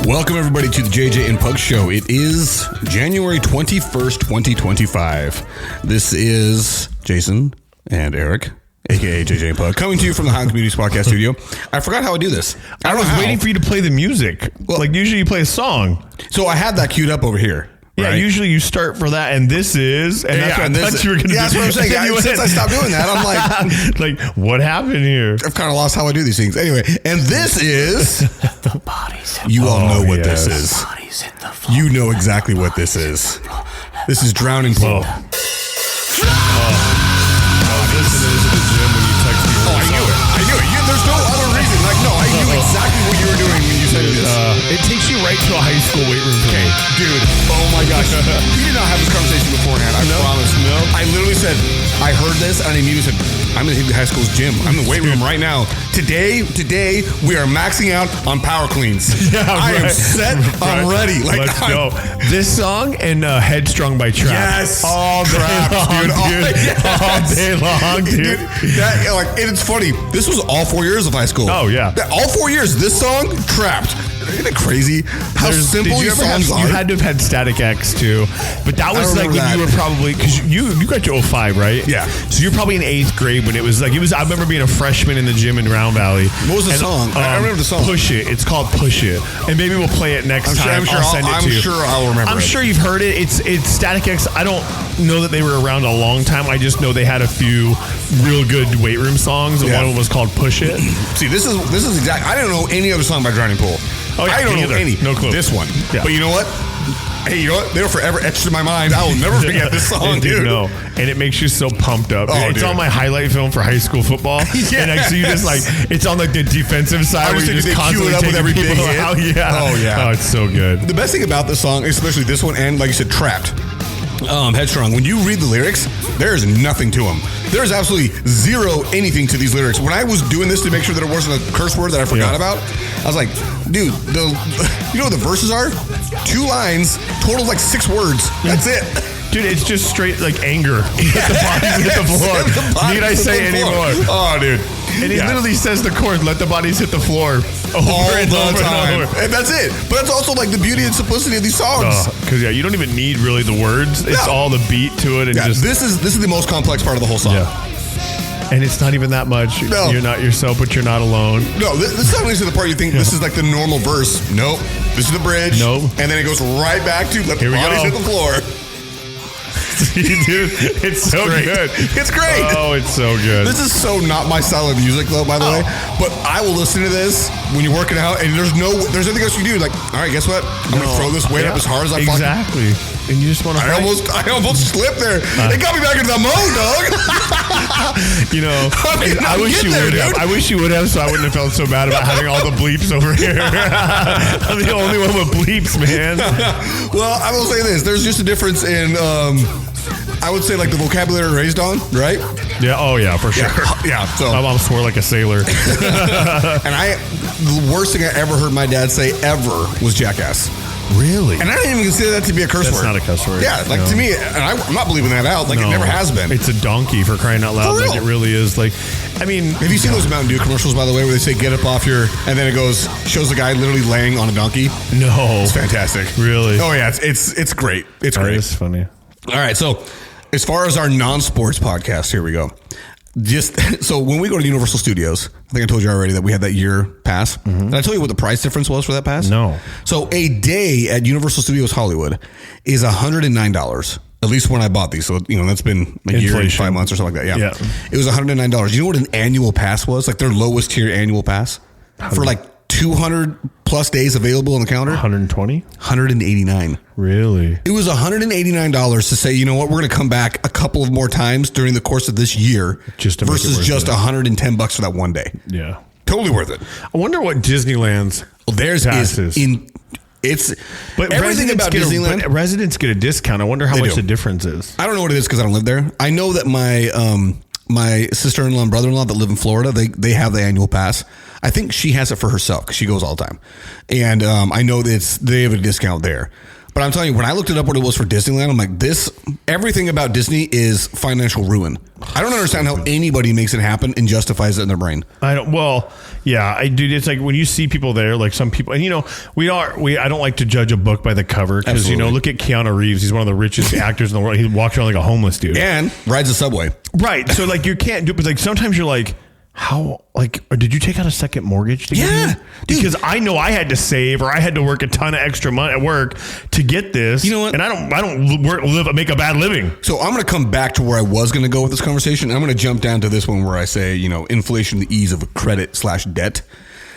Welcome, everybody, to the JJ and Pug Show. It is January 21st, 2025. This is Jason and Eric, a.k.a. JJ and Pug, coming to you from the Highland Communities Podcast Studio. I forgot how I do this. I was waiting for you to play the music. Well, like, usually you play a song. So I had that queued up over here. Yeah, right? Usually you start for that, and this is, and that's what I thought you were going to do. That's what I'm saying. Since I stopped doing that, I'm like, like, what happened here? I've kind of lost how I do these things. Anyway, and this is, the bodies. You all know what this is. Bodies in the floor. You know exactly what this is. This is Drowning Pool. Listen to this at the gym when you text me. Oh, I knew it. There's no other reason. Like, no, I knew exactly what you were doing when you said this. It takes you right to a high school weight room. Okay, dude. Oh my gosh. We did not have this conversation beforehand. I promise. No. I literally said, I heard this and I immediately said, I'm in the high school's gym. I'm in the weight room right now. Today, we are maxing out on power cleans. Yeah, I am set. I'm ready. Like, let's go. This song and Headstrong by Trap. Yes. All day Trapped, long, dude. All day long, dude. And it's funny. This was all 4 years of high school. Oh, yeah. All 4 years. This song, Trapped. Isn't it crazy how simple these songs are? You had to have had Static X too, but that was like when you were probably, because you got to 05, right? Yeah. So you're probably in 8th grade when it was. I remember being a freshman in the gym in Round Valley. What was the song? I remember the song. Push It. It's called Push It, and maybe we'll play it next time. I'll send it to you. I'm sure I'll remember. I'm sure you've heard it. It's Static X. I don't know that they were around a long time. I just know they had a few real good weight room songs, and one of them was called Push It. See, this is exact. I don't know any other song by Drowning Pool. Oh, yeah, I don't know any. No clue. This one. Yeah. But you know what? Hey, you know what? They're forever etched in my mind. I will never forget this song, dude. No, and it makes you so pumped up. Oh, it's dude. on my highlight film for high school football. Yeah. And so you just like, it's on like the defensive side where you just constantly up with every big people hit. out. Yeah. Oh, yeah. Oh, it's so good. The best thing about this song, especially this one, and like you said, Trapped, Headstrong, when you read the lyrics, there's nothing to them. There's absolutely zero anything to these lyrics. When I was doing this to make sure that it wasn't a curse word that I forgot about, I was like, dude, you know what the verses are? 2 lines, total like 6 words. That's it. Dude, it's just straight like anger. Let the bodies hit the floor. Need I say any more? Oh, dude. And he literally says the chord, let the bodies hit the floor. All the time. And that's it. But that's also like the beauty and simplicity of these songs. Because you don't even need really the words. It's all the beat to it. And just this is the most complex part of the whole song. Yeah. And it's not even that much. No. You're not yourself, but you're not alone. No, this song is the part you think this is like the normal verse. Nope. This is the bridge. Nope. And then it goes right back to let the bodies hit the floor. Dude, it's so good. It's great. Oh, it's so good. This is so not my style of music, though, by the way. But I will listen to this when you're working out, and there's nothing else you can do. Like, all right, guess what? I'm going to throw this weight up as hard as I Exactly. And you just want to I almost slipped there. It got me back into the mode, dog. You know, I wish you would have. I wish you would have, so I wouldn't have felt so bad about having all the bleeps over here. I'm the only one with bleeps, man. Well, I will say this. There's just a difference in, I would say, like the vocabulary raised on, right? Yeah. Oh, yeah, for sure. Yeah. So my mom swore like a sailor. And the worst thing I ever heard my dad say ever was jackass. Really? And I didn't even consider that to be a curse word. That's not a cuss word. Yeah, like to me, and I'm not believing that out. Like it never has been. It's a donkey for crying out loud. Like it really is. Like, I mean, have you seen those Mountain Dew commercials, by the way, where they say "get up off your," and then it shows the guy literally laying on a donkey? No, it's fantastic. Really? Oh yeah, it's great. It's great. It's funny. All right, so as far as our non-sports podcast, here we go. So when we go to Universal Studios, I think I told you already that we had that year pass. Mm-hmm. Did I tell you what the price difference was for that pass? No. So a day at Universal Studios Hollywood is $109. At least when I bought these. So, that's been a year and 5 months or something like that. Yeah. It was $109. You know what an annual pass was? Like their lowest tier annual pass? For like 200 plus days available on the calendar? 120? 189. Really? It was $189 to say, you know what, we're going to come back a couple of more times during the course of this year versus just $110 for that one day. Yeah. Totally worth it. I wonder what Disneyland's theirs is but everything about Disneyland. But residents get a discount. I wonder how much the difference is. I don't know what it is because I don't live there. I know that my sister-in-law and brother-in-law that live in Florida, they have the annual pass. I think she has it for herself because she goes all the time. And I know that they have a discount there. But I'm telling you, when I looked it up what it was for Disneyland, I'm like, everything about Disney is financial ruin. I don't understand how anybody makes it happen and justifies it in their brain. I don't. Well, yeah, I do. It's like when you see people there, like some people, and I don't like to judge a book by the cover because look at Keanu Reeves. He's one of the richest actors in the world. He walks around like a homeless dude and rides a subway. Right. So like you can't do it, but like sometimes you're like, how, like, or did you take out a second mortgage to get here? Because I know I had to save or I had to work a ton of extra money at work to get this. You know what? And I don't make a bad living. So I'm going to come back to where I was going to go with this conversation. I'm going to jump down to this one where I say, inflation, the ease of credit/debt.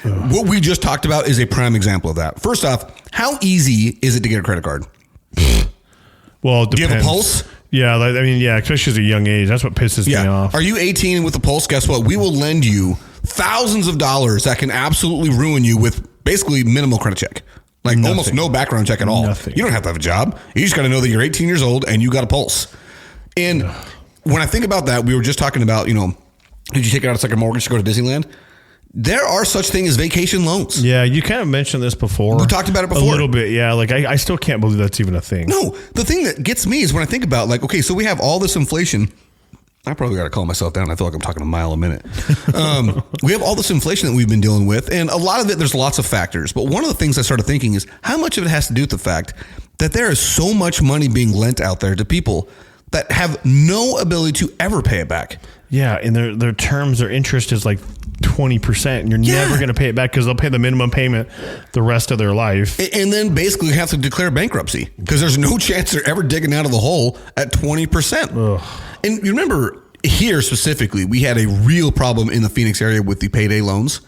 What we just talked about is a prime example of that. First off, how easy is it to get a credit card? Well, it depends. Do you have a pulse? Yeah, especially at a young age. That's what pisses me off. Are you 18 with a pulse? Guess what? We will lend you thousands of dollars that can absolutely ruin you with basically minimal credit check. Like almost no background check at all. Nothing. You don't have to have a job. You just got to know that you're 18 years old and you got a pulse. And when I think about that, we were just talking about, did you take out a second mortgage to go to Disneyland? There are such things as vacation loans. Yeah, you kind of mentioned this before. We talked about it before. A little bit, yeah. Like, I still can't believe that's even a thing. No, the thing that gets me is when I think about, like, okay, so we have all this inflation. I probably got to calm myself down. I feel like I'm talking a mile a minute. We have all this inflation that we've been dealing with, and a lot of it, there's lots of factors. But one of the things I started thinking is how much of it has to do with the fact that there is so much money being lent out there to people that have no ability to ever pay it back. Yeah, and their terms, their interest is like 20%, and you're never going to pay it back because they'll pay the minimum payment the rest of their life. And then basically have to declare bankruptcy because there's no chance they're ever digging out of the hole at 20%. Ugh. And you remember here specifically, we had a real problem in the Phoenix area with the payday loans.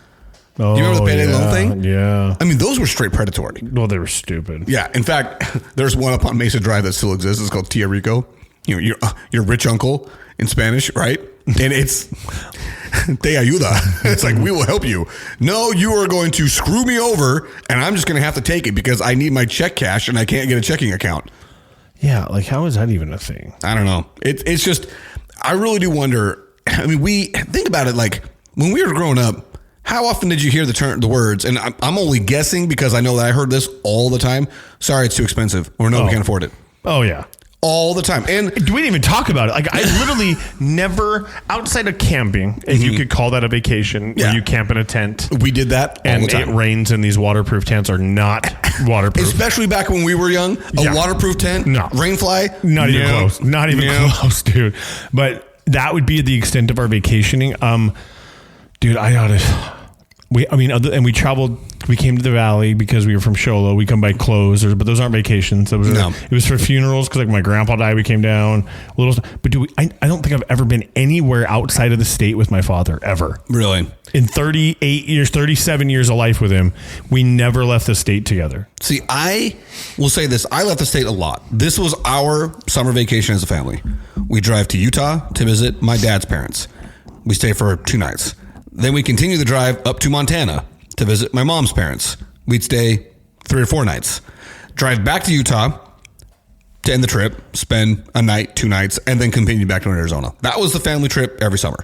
Do you remember the payday loan thing? Yeah. I mean, those were straight predatory. Well, they were stupid. Yeah. In fact, there's one up on Mesa Drive that still exists. It's called Tia Rico. Your rich uncle in Spanish, right? And it's te ayuda. It's like, we will help you. No, you are going to screw me over and I'm just going to have to take it because I need my check cash and I can't get a checking account. Yeah. Like, how is that even a thing? I don't know. It's just, I really do wonder. I mean, we think about it like when we were growing up, how often did you hear the words? And I'm only guessing because I know that I heard this all the time. Sorry, it's too expensive. Or no, we can't afford it. Oh, yeah. All the time. And we didn't even talk about it. Like, I literally never, outside of camping, if you could call that a vacation, where you camp in a tent. We did that all the time. It rains and these waterproof tents are not waterproof. Especially back when we were young. A waterproof tent? No. Rainfly? Not even close. Not even close, dude. But that would be the extent of our vacationing. Dude, we traveled. We came to the valley because we were from Show Low. We come by clothes, but those aren't vacations. It was for funerals because like my grandpa died. We came down a little. But I don't think I've ever been anywhere outside of the state with my father ever. Really? In 37 years of life with him, we never left the state together. See, I will say this. I left the state a lot. This was our summer vacation as a family. We drive to Utah to visit my dad's parents. We stay for 2 nights. Then we continue the drive up to Montana to visit my mom's parents. We'd stay 3 or 4 nights. Drive back to Utah to end the trip, spend a night, 2 nights, and then continue back to Arizona. That was the family trip every summer.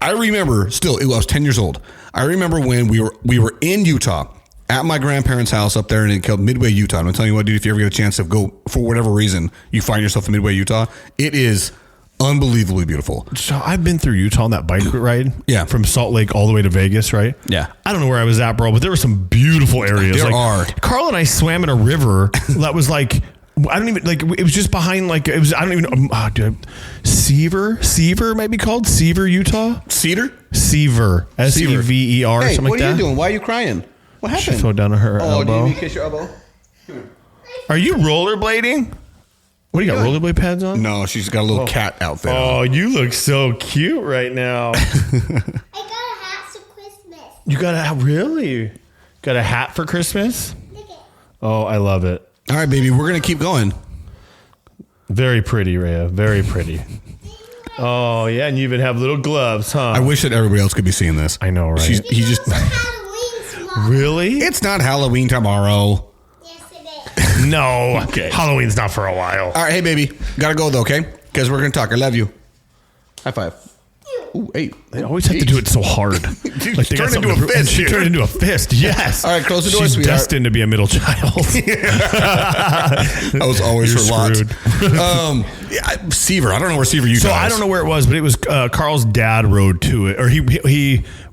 I remember I was 10 years old. I remember when we were in Utah at my grandparents' house up there in Midway, Utah. And I'm telling you what, dude, if you ever get a chance to go for whatever reason, you find yourself in Midway, Utah, it is unbelievably beautiful. So I've been through Utah on that bike ride. Yeah. From Salt Lake all the way to Vegas, right? Yeah. I don't know where I was at, bro, but there were some beautiful areas. There are. Carl and I swam in a river that was like, I don't even, like, it was just behind, like, it was, I don't even know, dude. Seaver might be called? Seaver, Utah? Seaver? Seaver. S-E-V-E-R, hey, something like that. what are you doing? Why are you crying? What happened? She fell down on her elbow. Do you need me to kiss your elbow? Are you rollerblading? What do you got, rollerblade pads on? No, she's got a little cat outfit. Oh, you look so cute right now. I got a hat for Christmas. You got a, really? Got a hat for Christmas? Look it. Oh, I love it. All right, baby, we're going to keep going. Very pretty, Rhea. Very pretty. Oh, yeah, and you even have little gloves, huh? I wish that everybody else could be seeing this. I know, right? He just Halloween tomorrow. Really? It's not Halloween tomorrow. Yes, it is. No. Okay. Halloween's not for a while. All right, hey, baby. Got to go, though, okay? Because we're going to talk. I love you. High five. Ooh, 8. They always have to do it so hard. Dude, Like they got turned into something a to- fist She here. turned into a fist. Yes. All right, close the door, She's sweetheart. destined to be a middle child. I was always You're for Lot. screwed. Seaver. I don't know where Seaver, Utah So I is. don't know where it was, but it was Carl's dad rode to it, or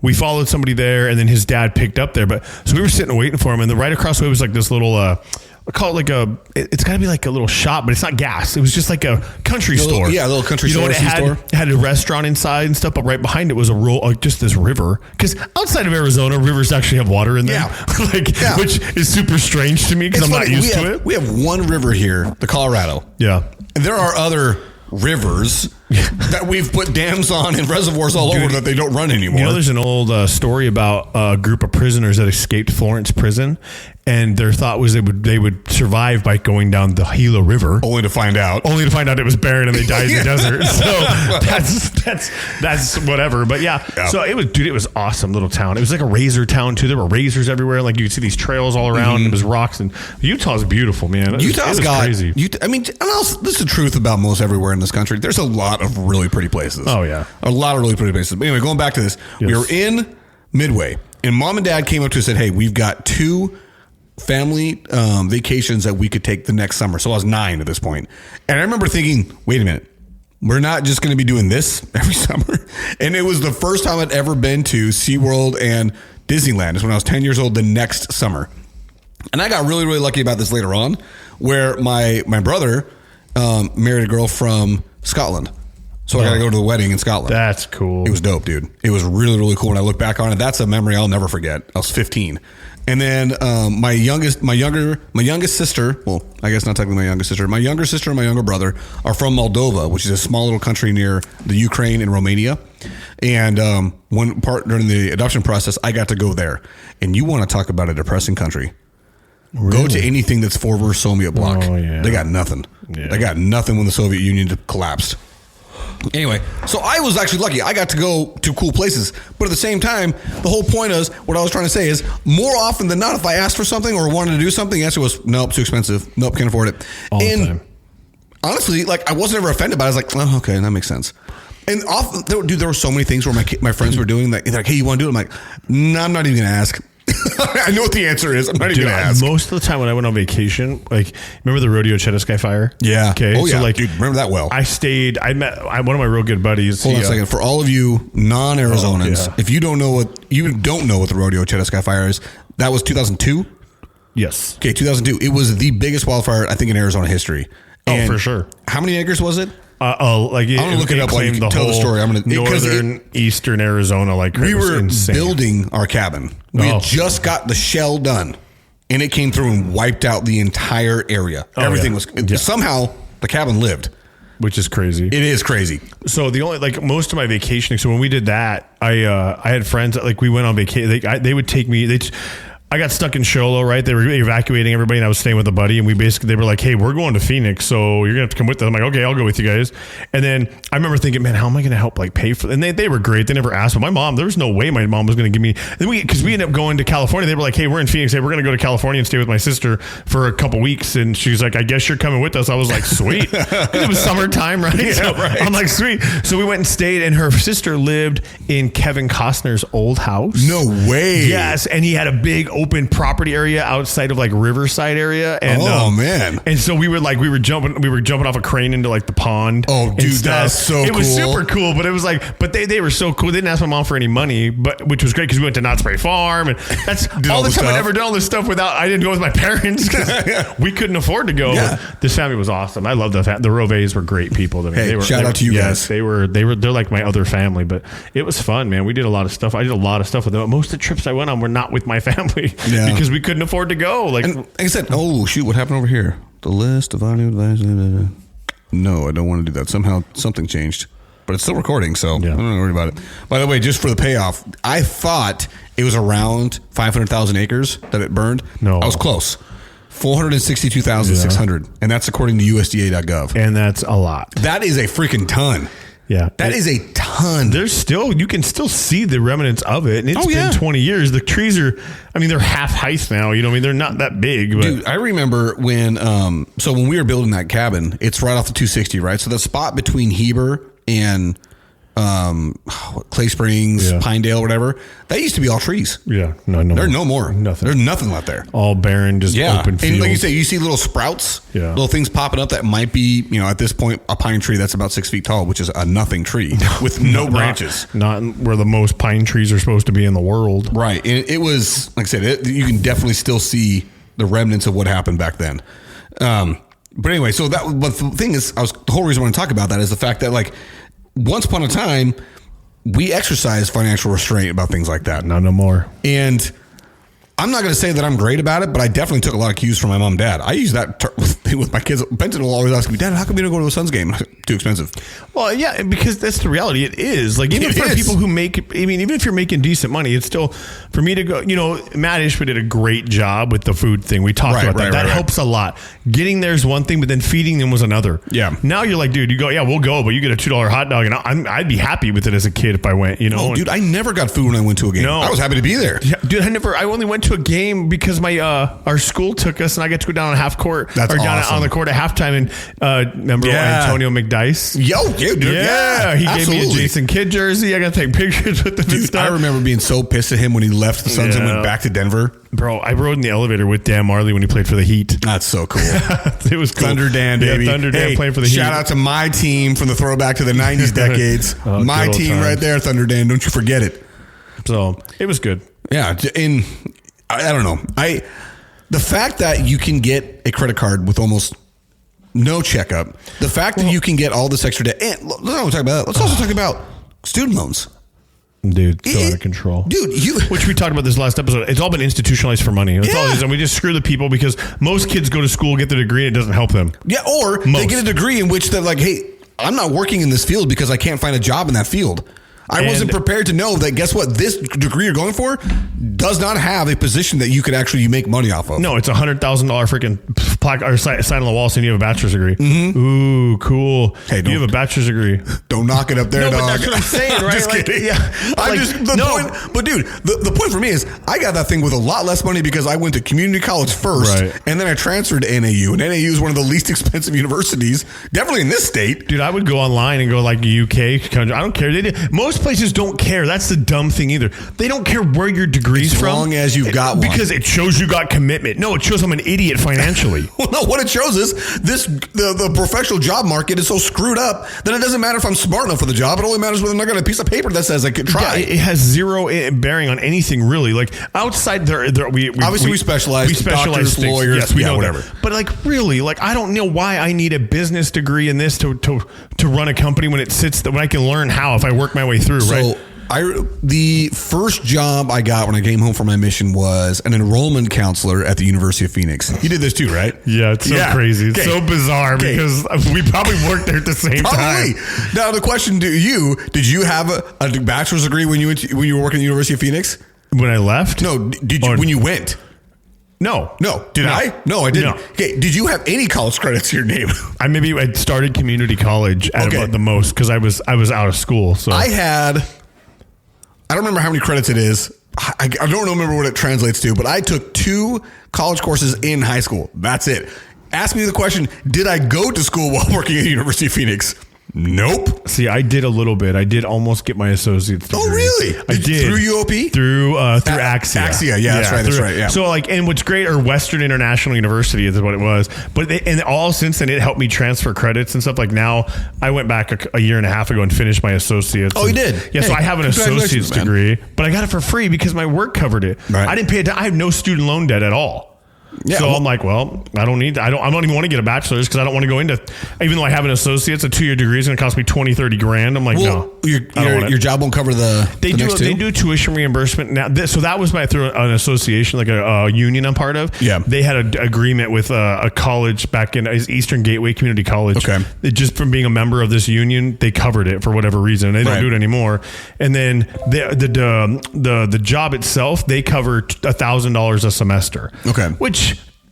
we followed somebody there, and then his dad picked up there. But so we were sitting and waiting for him, and then right across the way was like this little. I call it like it's got to be like a little shop, but it's not gas. It was just like a country store. Yeah, a little country you know store, what? It had a restaurant inside and stuff, but right behind it was just this river. Because outside of Arizona, rivers actually have water in them, Yeah. which is super strange to me because I'm not used to it. We have one river here, the Colorado. Yeah. And there are other rivers that we've put dams on and reservoirs all over that they don't run anymore. You know, there's an old story about a group of prisoners that escaped Florence prison, and their thought was they would survive by going down the Gila River, only to find out it was barren and they died in the desert. So that's whatever. But yeah, so it was awesome little town. It was like a razor town too. There were razors everywhere. Like you could see these trails all around. And it was rocks, and Utah's beautiful, man. Utah's got crazy. I mean, and also, this is the truth about most everywhere in this country. There's a lot of really pretty places. Oh, yeah. A lot of really pretty places. But anyway, going back to this, Yes. we were in Midway, and Mom and Dad came up to us and said, hey, we've got 2 family vacations that we could take the next summer. So I was 9 at this point. And I remember thinking, wait a minute, we're not just going to be doing this every summer. And it was the first time I'd ever been to SeaWorld and Disneyland. It's when I was 10 years old the next summer. And I got really, really lucky about this later on, where my brother married a girl from Scotland. So I got to go to the wedding in Scotland. That's cool. It was dope, dude. It was really, really cool. When I look back on it, that's a memory I'll never forget. I was 15. And then my youngest sister, well, I guess not technically my youngest sister, my younger sister and my younger brother are from Moldova, which is a small little country near the Ukraine and Romania. And one part during the adoption process, I got to go there. And you want to talk about a depressing country. Really? Go to anything that's former Soviet bloc. Oh, yeah. They got nothing. Yeah. They got nothing when the Soviet Union collapsed. Anyway, so I was actually lucky. I got to go to cool places. But at the same time, the whole point is, what I was trying to say is, more often than not, if I asked for something or wanted to do something, the answer was, nope, too expensive. Nope, can't afford it. All the time. Honestly, like, I wasn't ever offended by it. I was like, oh, okay, that makes sense. And often, there were so many things where my friends were doing, like, they're like, hey, you want to do it? I'm like, no, I'm not even going to ask. I know what the answer is. I'm not even going to ask. Most of the time when I went on vacation, like, remember the rodeo Chetasky fire? Yeah. Okay. Oh, yeah. So, like, dude, remember that well. I met one of my real good buddies. Hold on a second. For all of you non-Arizonans, Oh, yeah. if you don't know what the rodeo Chetasky fire is, that was 2002. Yes. Okay, 2002. It was the biggest wildfire, I think, in Arizona history. And for sure. How many acres was it? Like I'm gonna look it up while you claimed tell the story. I'm gonna northern, eastern Arizona. Like we it was were insane. building our cabin. We had just got the shell done, and it came through and wiped out the entire area. Everything was somehow the cabin lived, which is crazy. It is crazy. So the only most of my vacationing. So when we did that, I had friends that we went on vacation. They would take me. I got stuck in Sholo, right? They were evacuating everybody, and I was staying with a buddy, and they were like, hey, we're going to Phoenix, so you're going to have to come with us. I'm like, okay, I'll go with you guys. And then I remember thinking, man, how am I going to help pay for it? And they were great. They never asked, but my mom, there was no way my mom was going to give me, because we ended up going to California. They were like, hey, we're in Phoenix. Hey, we're going to go to California and stay with my sister for a couple weeks. And she's like, I guess you're coming with us. I was like, sweet. It was summertime, right? Yeah, so right. I'm like, sweet. So we went and stayed, and her sister lived in Kevin Costner's old house. No way. Yes, and he had a big open property area outside of Riverside area, and man! And so we were jumping off a crane into the pond. Oh, dude, that's so cool. It was super cool, but it was but they were so cool. They didn't ask my mom for any money, which was great because we went to Knott's Berry Farm, and that's all the time I'd ever done all this stuff without. I didn't go with my parents because we couldn't afford to go. Yeah. This family was awesome. I love the Roves were great people. Shout out to you guys. They're like my other family, but it was fun, man. We did a lot of stuff. I did a lot of stuff with them. Most of the trips I went on were not with my family because we couldn't afford to go. And like I said, oh shoot, what happened over here? The list of audio devices. No, I don't want to do that. Somehow something changed, but it's still recording, so I don't worry about it. By the way, just for the payoff, I thought it was around 500,000 acres that it burned. No, I was close. 462,600, and that's according to USDA.gov. And that's a lot. That is a freaking ton. Yeah. That is a ton. You can still see the remnants of it. And it's been 20 years. The trees are, they're half height now. They're not that big. But. Dude, I remember when we were building that cabin, it's right off the 260, right? So the spot between Heber and Clay Springs, Pinedale, whatever. That used to be all trees. Yeah. No. There's no more. Nothing. There's nothing left there. All barren, just open fields. And like you say, you see little sprouts, little things popping up that might be, at this point, a pine tree that's about 6 feet tall, which is a nothing tree with no branches. Not where the most pine trees are supposed to be in the world. Right. And it was, like I said, you can definitely still see the remnants of what happened back then. But anyway, but the thing is, the whole reason I want to talk about that is the fact that, like, once upon a time, we exercised financial restraint about things like that. No more. And I'm not going to say that I'm great about it, but I definitely took a lot of cues from my mom and dad. I use that with my kids. Benton will always ask me, Dad, how come you don't go to a Suns game? Too expensive. Well, yeah, because that's the reality. It is. Like, even for people who even if you're making decent money, it's still, for me to go, Matt Ishby did a great job with the food thing. We talked about that. That helps a lot. Getting there is one thing, but then feeding them was another. Yeah. Now you're like, dude, you go, yeah, we'll go, but you get a $2 hot dog, and I'd be happy with it as a kid if I went, Oh, dude, I never got food when I went to a game. No. I was happy to be there. Yeah, dude, I only went to a game because my our school took us, and I got to go down on half court. That's down awesome. on the court at halftime. And remember Antonio McDice? Yo, dude, he gave me a Jason Kidd jersey. I got to take pictures with him. Dude, I remember being so pissed at him when he left the Suns and went back to Denver. Bro, I rode in the elevator with Dan Marley when he played for the Heat. That's so cool. It was cool. Thunder Dan, baby. Thunder Dan playing for the Heat. Shout out to my team from the throwback to the 90s decades. My team right there, Thunder Dan. Don't you forget it. So it was good. Yeah, and I don't know. The fact that you can get a credit card with almost no checkup, the fact that you can get all this extra debt, and let's talk about that. Let's also talk about student loans. Dude, so out of control. Dude, which we talked about this last episode. It's all been institutionalized for money. That's all it is. And we just screw the people because most kids go to school, get their degree, and it doesn't help them. Yeah, or they get a degree in which they're like, hey, I'm not working in this field because I can't find a job in that field. I wasn't prepared to know that, guess what, this degree you're going for does not have a position that you could actually make money off of. No, it's $100,000 freaking plaque or sign on the wall saying you have a bachelor's degree. Mm-hmm. Ooh, cool. Hey, you have a bachelor's degree. Don't knock it up there, dog. But that's what I'm saying, right? Just kidding. Yeah. Point, but dude, the point for me is I got that thing with a lot less money because I went to community college first, and then I transferred to NAU, and NAU is one of the least expensive universities, definitely in this state. Dude, I would go online and go like UK country. I don't care. Most places don't care. That's the dumb thing either. They don't care where your degree's from. As long as you've got one. Because it shows you got commitment. No, it shows I'm an idiot financially. Well, no, what it shows is the professional job market is so screwed up that it doesn't matter if I'm smart enough for the job. It only matters whether I got a piece of paper that says I could try. Yeah, it has zero bearing on anything really. Like outside there we specialize. We specialize doctors, lawyers, yes, we know whatever. That. But like really, like I don't know why I need a business degree in this to run a company when I can learn how if I work my way through, right? The first job I got when I came home from my mission was an enrollment counselor at the University of Phoenix. You did this too, right? Yeah, it's so crazy. It's so bizarre because we probably worked there at the same time. Now the question to you, did you have a bachelor's degree when you were working at the University of Phoenix? When I left? No, did you when you went? No. Did I? No, I didn't. No. Okay, did you have any college credits to your name? I started community college at about the most because I was out of school. So I don't remember how many credits it is. I don't remember what it translates to, but I took 2 college courses in high school. That's it. Ask me the question, did I go to school while working at the University of Phoenix? Nope. See, I did a little bit. I did almost get my associate's degree. Oh, really? I did. Through UOP? Through Axia. Axia, yeah, that's right. Yeah. So and what's great, or Western International University is what it was. But and all since then, it helped me transfer credits and stuff. Like now, I went back a year and a half ago and finished my associate's. Oh, you did? Yeah, so I have an associate's degree, but I got it for free because my work covered it. Right. I didn't pay I have no student loan debt at all. Yeah, so I'm like, I don't even want to get a bachelor's because I don't want to go into, even though I have an associate's, a 2-year degree is going to cost me $20-30 grand. I'm like, no, your job won't cover They do tuition reimbursement now. So that was through an association, like a union I'm part of. Yeah, they had an agreement with a college back in Eastern Gateway Community College. Okay, just from being a member of this union, they covered it for whatever reason. They don't do it anymore. And then the job itself, they cover $1,000 a semester. Okay, which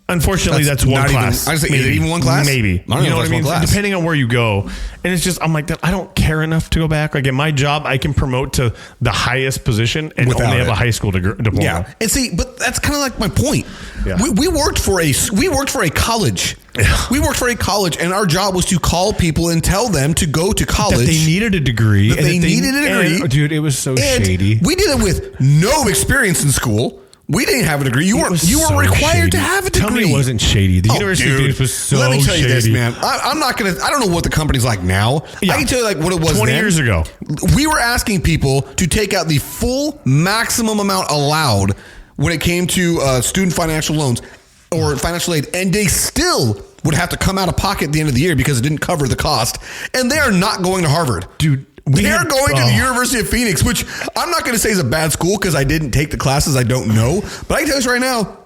Unfortunately, that's one not class. Even, I say, is it even one class? Maybe. I don't you know what I mean? Class. Depending on where you go. And it's just, I'm like, I don't care enough to go back. Like, at my job, I can promote to the highest position and Without only have it. a high school diploma. Yeah. And see, but that's kind of like my point. Yeah. We worked for a college. Yeah. We worked for a college, and our job was to call people and tell them to go to college. That they needed a degree. That they needed a degree. And, dude, it was so and shady. We did it with no experience in school. We didn't have a degree. You were required to have a degree. Tell me it wasn't shady. The University of dude, Phoenix was so shady. Let me tell you this, man. I'm not going to, I don't know what the company's like now. Yeah. I can tell you like what it was 20 then. years ago. We were asking people to take out the full maximum amount allowed when it came to student financial loans or financial aid, and they still would have to come out of pocket at the end of the year because it didn't cover the cost. And they are not going to Harvard. Dude. They're going to the University of Phoenix, which I'm not going to say is a bad school because I didn't take the classes. I don't know. But I can tell you this right now,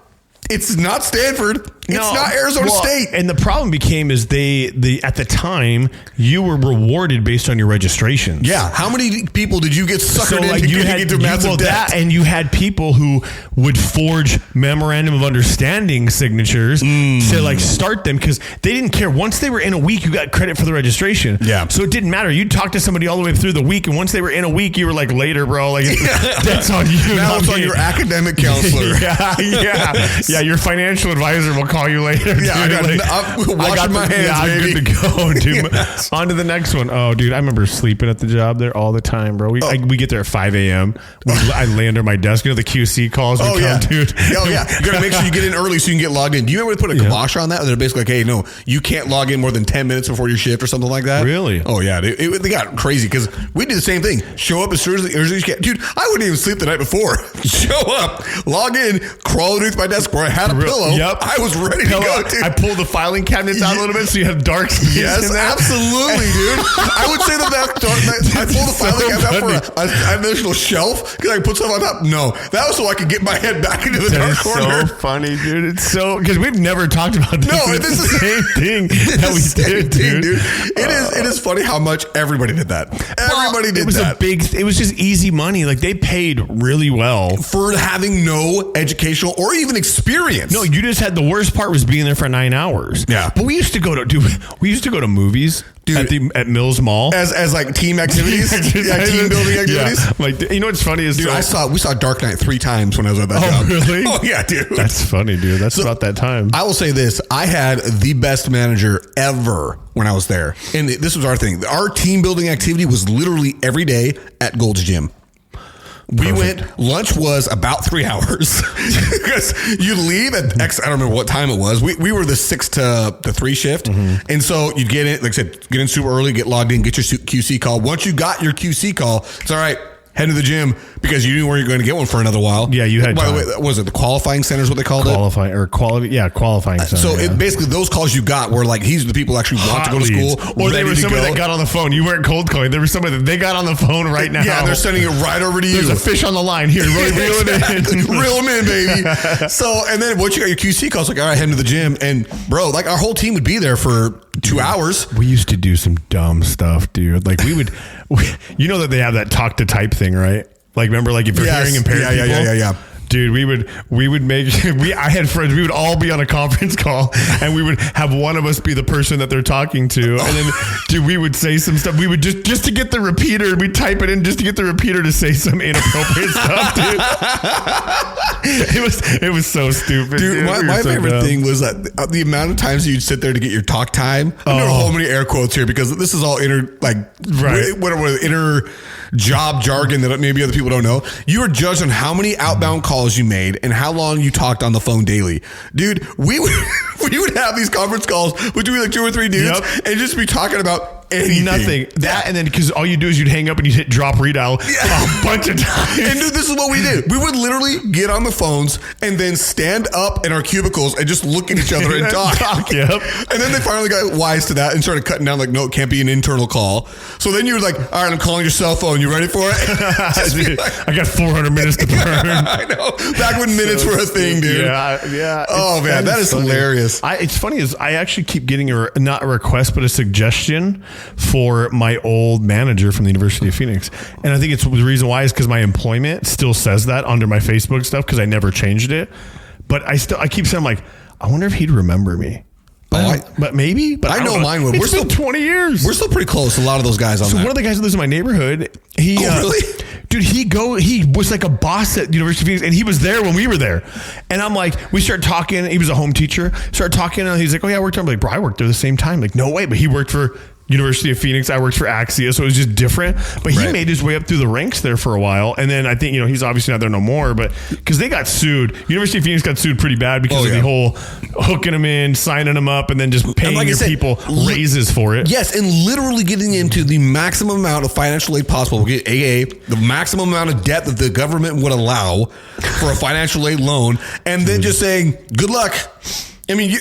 it's not Stanford. It's not Arizona State. And the problem became is they at the time you were rewarded based on your registrations. Yeah. How many people did you get suckered into getting into massive debt? And you had people who would forge memorandum of understanding signatures to like start them because they didn't care. Once they were in a week, you got credit for the registration. Yeah. So it didn't matter. You'd talk to somebody all the way through the week, and once they were in a week, you were like, later, bro. Like that's on you. Now it's on your academic counselor. Yeah. Your financial advisor will call you later. Yeah, I'm washing my hands, I'm baby. good to go, dude. Yes. On to the next one. Oh, dude, I remember sleeping at the job there all the time, bro. We get there at 5 a.m. I lay under my desk. You know, the QC calls would come, dude. Oh, yeah. You got to make sure you get in early so you can get logged in. Do you remember they put a kibosh on that? They're basically like, hey, no, you can't log in more than 10 minutes before your shift or something like that. Really? Oh, yeah. They got crazy because we did the same thing. Show up as soon as you can. Dude, I wouldn't even sleep the night before. Show up, log in, crawl underneath my desk where I had a pillow. Yep. I was ready to go, dude. I pulled the filing cabinets out a little bit so you had dark space. Yes, in there. absolutely, dude. I would say that I pulled the filing cabinet out for an additional shelf because I could put stuff on top. No, that was so I could get my head back into the dark corner. So funny, dude. It's so because we've never talked about this. No, this is the same thing that we did, dude. It is funny how much everybody did that. Everybody did that. It was just easy money. Like they paid really well for having no educational or even experience. No, you just had the worst part was being there for 9 hours. Yeah, but we used to go to movies. Dude, at Mills Mall as like team activities, team building activities. Yeah. Like you know what's funny is dude, we saw Dark Knight 3 times when I was at that job. Really? Oh yeah, dude. That's funny, dude. That's about that time. I will say this: I had the best manager ever when I was there, and this was our thing. Our team building activity was literally every day at Gold's Gym. We went, lunch was about 3 hours because you leave at X, I don't remember what time it was. We were the 6 to 3 shift. Mm-hmm. And so you'd get in, like I said, get in super early, get logged in, get your QC call. Once you got your QC call, it's all right. Head to the gym because you knew where you're going to get one for another while. Yeah, you had. By the way, was it the qualifying center is what they called it? Qualifying center. So it basically those calls you got were like these are the people who actually want to go to school, or they were somebody that got on the phone. You weren't cold calling. There was somebody that they got on the phone right now. Yeah, they're sending it right over to you. There's a fish on the line here. Reel it in, reel them in, baby. So and then once you got your QC calls, like all right, head to the gym, and bro, like our whole team would be there for 2 hours. We used to do some dumb stuff, dude. Like you know that they have that talk to type thing, right? Like remember, like if you're hearing impaired people, yeah. Dude, we would make I had friends. We would all be on a conference call, and we would have one of us be the person that they're talking to, and then dude, we would say some stuff. We would just to get the repeater. We'd type it in just to get the repeater to say some inappropriate stuff, dude. It was so stupid, dude. My favorite thing was that the amount of times you'd sit there to get your talk time. I'm doing a whole many air quotes here because this is all inner job jargon that maybe other people don't know. You were judged on how many outbound calls you made and how long you talked on the phone daily. Dude, we would have these conference calls between like 2 or 3 dudes and just be talking about anything. Nothing. That and then because all you do is you'd hang up and you'd hit drop redial a bunch of times. And dude, this is what we did. We would literally get on the phones and then stand up in our cubicles and just look at each other and talk. Yep. And then they finally got wise to that and started cutting down like, no, it can't be an internal call. So then you were like, all right, I'm calling your cell phone. You ready for it? I got 400 minutes to burn. I know. Back when minutes were a thing, dude. Yeah. Oh man, that is hilarious. It's funny is I actually keep getting not a request, but a suggestion for my old manager from the University of Phoenix. And I think it's the reason why is because my employment still says that under my Facebook stuff because I never changed it. But I keep saying, I'm like, I wonder if he'd remember me. But maybe. But I know mine would. It's been 20 years. We're still pretty close. A lot of those guys on that. One of the guys that lives in my neighborhood, really? Dude, he was like a boss at University of Phoenix, and he was there when we were there. And I'm like, we started talking. He was a home teacher. Started talking, and he's like, oh yeah, I worked there. I'm like, bro, I worked there the same time. Like, no way. But he worked for University of Phoenix. I worked for Axia, so it was just different. But he made his way up through the ranks there for a while, and then I think he's obviously not there no more. But because they got sued, University of Phoenix got sued pretty bad because of the whole hooking them in, signing them up, and then just paying people raises for it. Yes, and literally getting into the maximum amount of financial aid possible. We get the maximum amount of debt that the government would allow for a financial aid loan, and then just saying, "Good luck." I mean,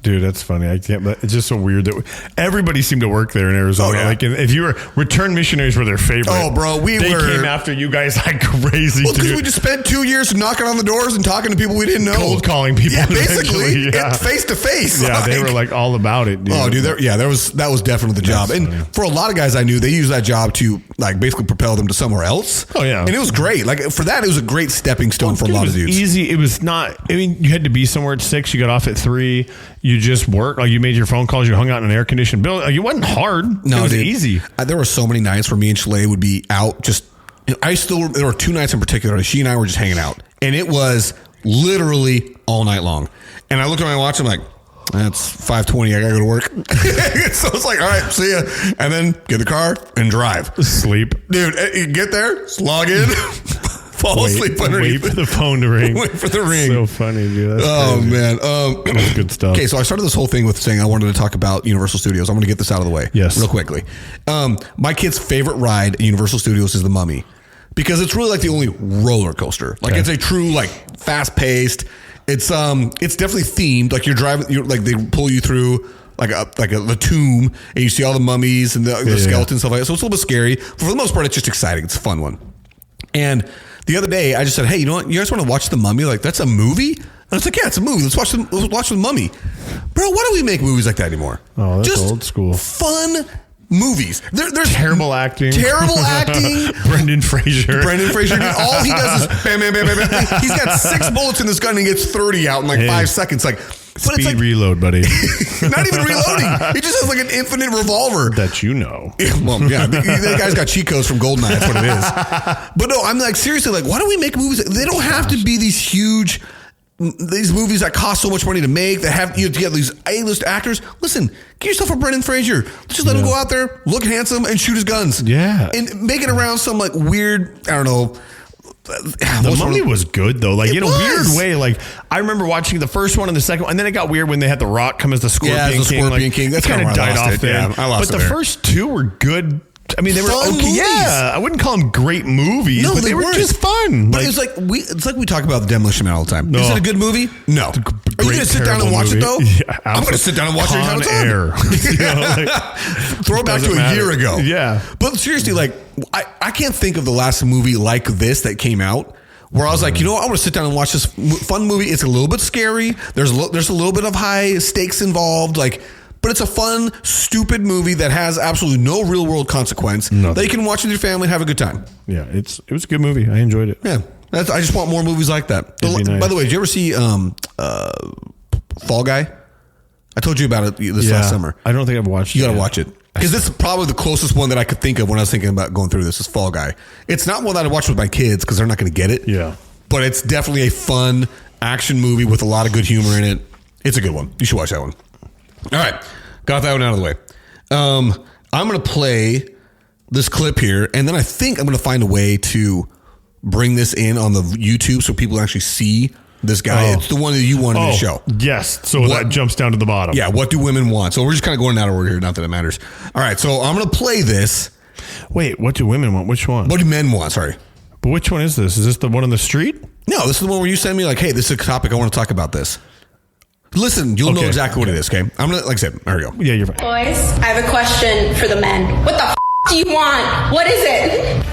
dude, that's funny. I can't, but it's just so weird that everybody seemed to work there in Arizona. Like, if you were return missionaries were their favorite. Oh, bro, they came after you guys like crazy. Well, because we just spent 2 years knocking on the doors and talking to people we didn't know, cold calling people. Yeah, basically, face to face. Yeah, they were like all about it, dude. Oh, dude, that was definitely the job. And for a lot of guys I knew, they used that job to like basically propel them to somewhere else. Oh yeah, and it was great. Like for that, it was a great stepping stone for a lot of dudes. Easy. It was not. I mean, you had to be somewhere at 6. You got off at 3. You just worked. Like you made your phone calls. You hung out in an air conditioned building. Like, it wasn't hard. No, it was dude, easy. There were so many nights where me and Shalay would be out. There were 2 nights in particular. She and I were just hanging out, and it was literally all night long. And I looked at my watch. I'm like, that's 5:20. I gotta go to work. So it's like, all right, see ya. And then get in the car and drive. Sleep, dude. You get there, log in. Fall asleep underneath. Wait for the phone to ring. Wait for the ring. So funny, dude. That's crazy. Man. That's good stuff. Okay, so I started this whole thing with saying I wanted to talk about Universal Studios. I'm going to get this out of the way real quickly. My kid's favorite ride at Universal Studios is the Mummy because it's really like the only roller coaster. Like it's a true like fast paced. It's definitely themed. Like you're driving. Like they pull you through like a tomb and you see all the mummies and the skeletons stuff like that. So it's a little bit scary. But for the most part, it's just exciting. It's a fun one. And the other day, I just said, hey, you know what? You guys want to watch The Mummy? Like, that's a movie? And I was like, yeah, it's a movie. Let's watch The Mummy. Bro, why don't we make movies like that anymore? Oh, that's just old school. Fun movies. There's terrible acting. Brendan Fraser. All he does is bam, bam, bam, bam, bam. He's got 6 bullets in this gun and he gets 30 out in like 5 seconds. Like, but it's like, reload, buddy. Not even reloading. He just has like an infinite revolver. That you know. Well, yeah. The guy's got cheat codes from GoldenEye. That's what it is. But no, I'm like, seriously, like, why don't we make movies? They don't have to be these movies that cost so much money to make, that have you have to get these A-list actors. Listen, get yourself a Brendan Fraser. Let's just let him go out there, look handsome, and shoot his guns. Yeah. And make it around some like weird, I don't know. The Mummy was good though, like in a weird way. Like I remember watching the first one and the second one, and then it got weird when they had The Rock come as the Scorpion King. Scorpion King. That's kind of died off then. Yeah, I lost but the first 2 were good. I mean, they were okay. Movies. Yeah, I wouldn't call them great movies, but they were just fun. But it's like we talk about the Demolition Man all the time. No. Is it a good movie? No. Are you going to sit down and watch it though? Yeah, I'm going to sit down and watch it every time it's on. Throw it back to a year ago. Yeah. But seriously, like I can't think of the last movie like this that came out where I was like, you know what? I want to sit down and watch this fun movie. It's a little bit scary. There's a little bit of high stakes involved. Like, but it's a fun, stupid movie that has absolutely no real world consequence that you can watch with your family and have a good time. Yeah, it was a good movie. I enjoyed it. Yeah, I just want more movies like that. Nice. By the way, did you ever see Fall Guy? I told you about it this last summer. I don't think I've watched it. You got to watch it. Because this is probably the closest one that I could think of when I was thinking about going through this is Fall Guy. It's not one that I watch with my kids because they're not going to get it. Yeah. But it's definitely a fun action movie with a lot of good humor in it. It's a good one. You should watch that one. All right. Got that one out of the way. I'm going to play this clip here, and then I think I'm going to find a way to bring this in on the YouTube so people actually see this guy. It's the one that you wanted to show. Yes. So that jumps down to the bottom. Yeah. What do women want? So we're just kind of going out of order here. Not that it matters. All right. So I'm going to play this. Wait, what do women want? Which one? What do men want? Sorry. But which one is this? Is this the one on the street? No, this is the one where you send me like, hey, this is a topic. I want to talk about this. Listen, you'll know exactly what it is, okay? I'm going to, like I said, there we go. Yeah, you're fine. Boys, I have a question for the men. What the do you want? What is it?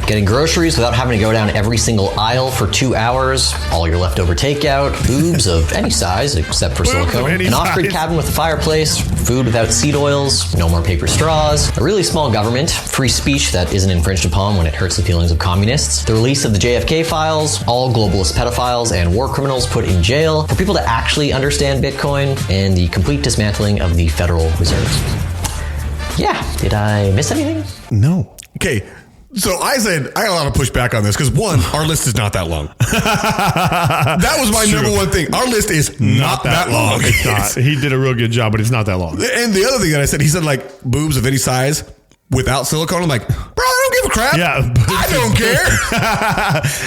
Getting groceries without having to go down every single aisle for 2 hours. All your leftover takeout. Boobs of any size except for silicone. An off-grid cabin with a fireplace. Food without seed oils. No more paper straws. A really small government. Free speech that isn't infringed upon when it hurts the feelings of communists. The release of the JFK files. All globalist pedophiles and war criminals put in jail. For people to actually understand Bitcoin. And the complete dismantling of the Federal Reserve. Yeah. Did I miss anything? No. Okay. So I said, I got a lot of pushback on this because one, our list is not that long. That was my number one thing. Our list is not that long. It's not. He did a real good job, but it's not that long. And the other thing that I said, he said like boobs of any size without silicone. I'm like, bro, I don't give a crap. Yeah. I don't care.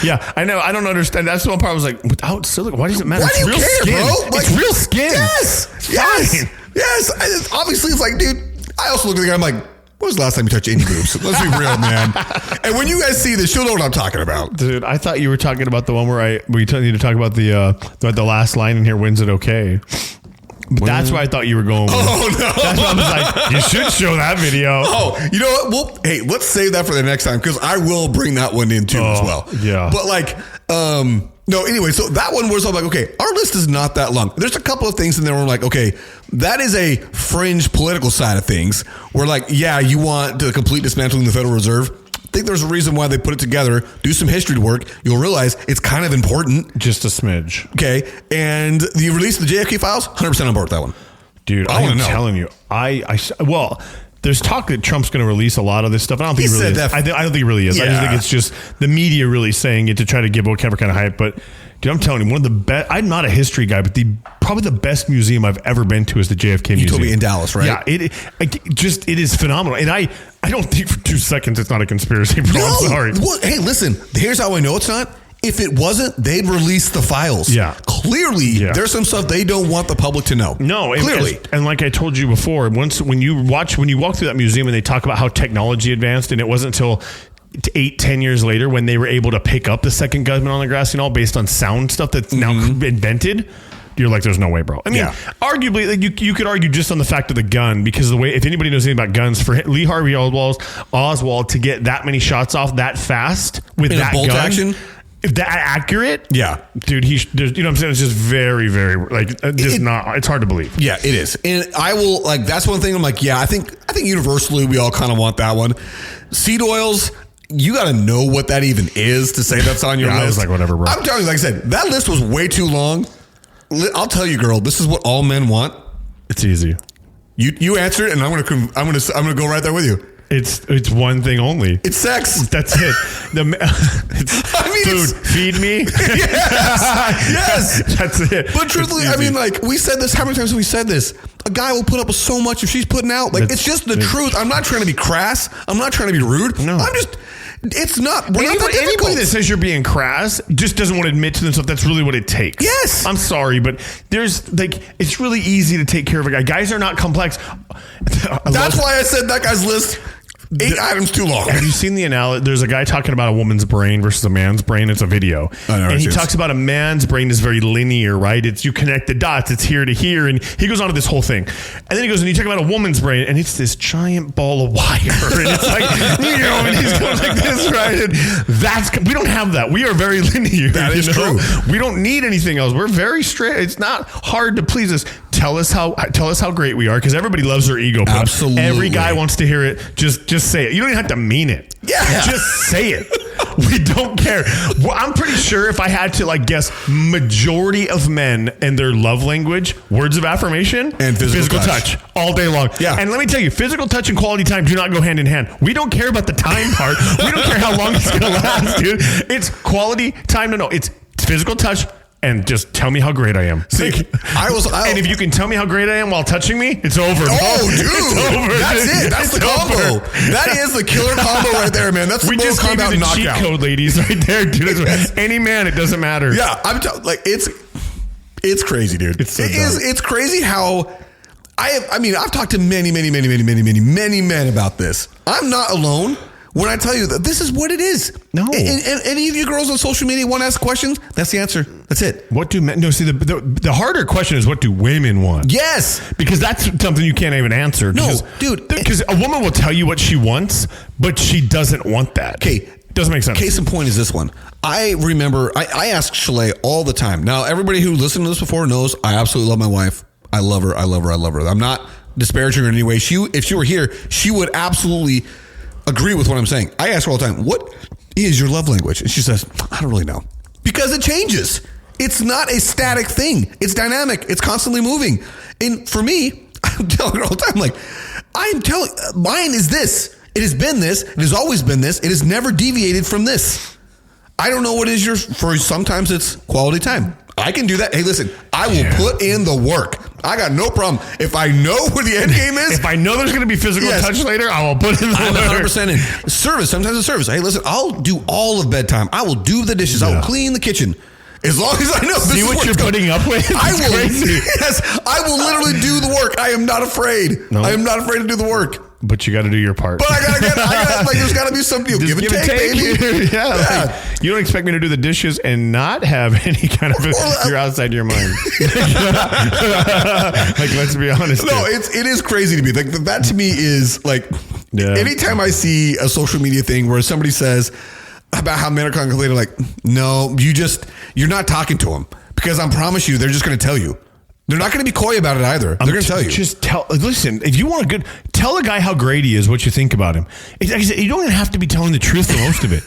Yeah, I know. I don't understand. That's the one part I was like, without silicone, why does it matter? Why do you real care, skin. bro? Like, It's real skin. Yes. Yes. Fine. Yes. Obviously, it's like, dude, I also look at the guy, I'm like, when was the last time you touched any boobs? Let's be real, man. And when you guys see this, you'll know what I'm talking about. Dude, I thought you were talking about the one where you need to talk about the last line in here, when's it okay? But that's where I thought you were going with. Oh, no. That's why I was like, you should show that video. Oh, you know what? Well, hey, let's save that for the next time because I will bring that one in too as well. Yeah. But like, no, anyway, so that one was like, okay, our list is not that long. There's a couple of things in there where I'm like, okay, that is a fringe political side of things where like, yeah, you want the complete dismantling of the Federal Reserve. I think there's a reason why they put it together. Do some history work. You'll realize it's kind of important. Just a smidge. Okay. And the release of the JFK files, 100% on board with that one. Dude, I'm telling you, well, there's talk that Trump's going to release a lot of this stuff. I don't think he really is. I don't think he really is. Yeah. I just think it's just the media really saying it to try to give whatever kind of hype. But dude, I'm telling you, one of the best. I'm not a history guy, but probably the best museum I've ever been to is the JFK Museum. You told me in Dallas, right? Yeah, it is phenomenal. And I don't think for 2 seconds it's not a conspiracy. Bro. I'm sorry. Well, hey, listen. Here's how I know it's not. If it wasn't, they'd release the files. Yeah. Clearly, there's some stuff they don't want the public to know. No, clearly. And like I told you before, when you walk through that museum and they talk about how technology advanced, and it wasn't until 8-10 years later when they were able to pick up the second gunman on the grassy knoll based on sound stuff that's now invented. You're like, there's no way, bro. I mean, arguably, like you could argue just on the fact of the gun, because the way, if anybody knows anything about guns, for Lee Harvey Oswald to get that many shots off that fast with in that a bolt gun, action. If that accurate, dude, you know what I'm saying? It's just very, very like it's hard to believe. Yeah, it is. And I will like, that's one thing I'm like, yeah, I think universally we all kind of want that one. Seed oils, you got to know what that even is to say that's on your list. I was like, whatever, bro. I'm telling you, like I said, that list was way too long. I'll tell you, girl, this is what all men want. It's easy. You answer it, and I'm gonna go right there with you. It's one thing only. It's sex. That's it. Food. Feed me. Yes. That's it. But truthfully, I mean, like we said this. How many times have we said this? A guy will put up with so much if she's putting out. Like it's just the truth. I'm not trying to be crass. I'm not trying to be rude. No. I'm just. It's not. We're not that difficult. Anybody that says you're being crass just doesn't want to admit to themselves that's really what it takes. Yes. I'm sorry, but there's like it's really easy to take care of a guy. Guys are not complex. That's why I said that guy's list. 8 items too long. Have you seen the analogy? There's a guy talking about a woman's brain versus a man's brain. It's a video. And he talks about a man's brain is very linear, right? It's you connect the dots. It's here to here. And he goes on to this whole thing. And then he goes and you talk about a woman's brain and it's this giant ball of wire. And it's like, and he's going like this, right? And we don't have that. We are very linear. That is true. We don't need anything else. We're very straight. It's not hard to please us. Tell us how great we are because everybody loves their ego. Absolutely. Every guy wants to hear it. Just say it. You don't even have to mean it. Yeah. Just say it. We don't care. Well, I'm pretty sure if I had to like guess majority of men and their love language, words of affirmation and physical touch all day long. Yeah. And let me tell you, physical touch and quality time do not go hand in hand. We don't care about the time part. We don't care how long it's going to last, dude. It's quality time to know. It's physical touch. And just tell me how great I am. See, and if you can tell me how great I am while touching me, it's over. Oh, dude. It's over. That's it. That's the combo. Over. That is the killer combo right there, man. That's the just combat knockout. Cheat code, ladies, right there, dude. Yes. Any man, it doesn't matter. Yeah, it's crazy, dude. It's crazy how I've talked to many men about this. I'm not alone when I tell you that this is what it is. No. And any of you girls on social media want to ask questions, that's the answer. That's it. What do men... No, see, the harder question is what do women want? Yes. Because that's something you can't even answer. No, dude. Because a woman will tell you what she wants, but she doesn't want that. Okay, Doesn't make sense. Case in point is this one. I remember I ask Chalet all the time. Now, everybody who listened to this before knows I absolutely love my wife. I love her. I love her. I love her. I'm not disparaging her in any way. If she were here, she would absolutely agree with what I'm saying. I ask her all the time, what is your love language? And she says, I don't really know. Because it changes. It's not a static thing. It's dynamic. It's constantly moving. And for me, I'm telling her all the time, like, mine is this. It has been this. It has always been this. It has never deviated from this. I don't know what is yours. For sometimes it's quality time. I can do that. Hey, listen, I will put in the work. I got no problem. If I know where the end game is. If I know there's going to be physical touch later, I will put in the I'm work. 100% in. Service, sometimes it's service. Hey, listen, I'll do all of bedtime. I will do the dishes. I will clean the kitchen. As long as I know this See what you're putting up with? I will. Crazy. Yes, I will literally do the work. I am not afraid. No. I am not afraid to do the work. But you got to do your part. But I gotta like, there's got to be some give and take, baby. Yeah. Like, you don't expect me to do the dishes and not have any kind of, you're outside your mind. Like, let's be honest. No, it is crazy to me. Like, that to me is like, anytime I see a social media thing where somebody says about how men are contemplating, like, no, you're not talking to them, because I promise you, they're just going to tell you. They're not going to be coy about it either. They're going to tell you. Listen, if you want tell a guy how great he is, what you think about him. Like I said, you don't even have to be telling the truth for most of it.